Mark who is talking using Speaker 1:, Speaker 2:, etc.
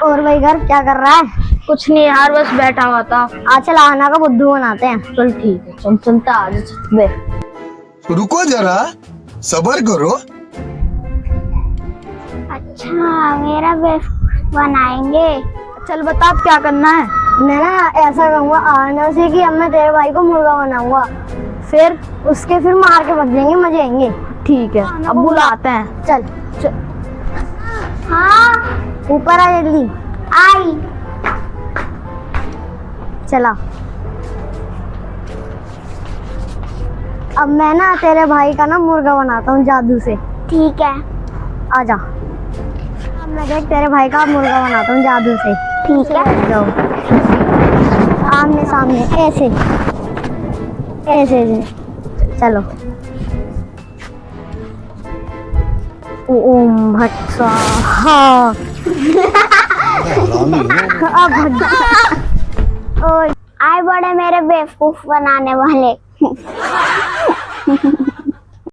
Speaker 1: और भाई घर क्या कर रहा है?
Speaker 2: कुछ नहीं यार, बस बैठा हुआ था।
Speaker 1: आज चल आना का बुद्धू बनाते हैं।
Speaker 2: चल ठीक है, चल चलता आज बे।
Speaker 3: रुको जरा, सबर करो।
Speaker 1: अच्छा मेरा बेवकूफ बनाएंगे।
Speaker 2: चल बता अब क्या करना है।
Speaker 1: मैं ना ऐसा कहूँगा आना से कि अब मैं तेरे भाई को मुर्गा बनाऊंगा,
Speaker 2: फिर
Speaker 1: उसके फिर मार के भग जाएंगे, मजे आएंगे।
Speaker 2: ठीक है, अब बुलाते हैं।
Speaker 1: चल हाँ ऊपर आ जल्दी। आई चला। अब मैं ना तेरे भाई का ना मुर्गा बनाता हूँ जादू से। ठीक है आजा। अब मैं देख तेरे भाई का मुर्गा बनाता हूँ जादू से। ठीक है जाओ आमने सामने ऐसे ऐसे ऐसे चलो। ओम भट स्वाहा। अब भग जा। आए बड़े मेरे बेवकूफ बनाने वाले।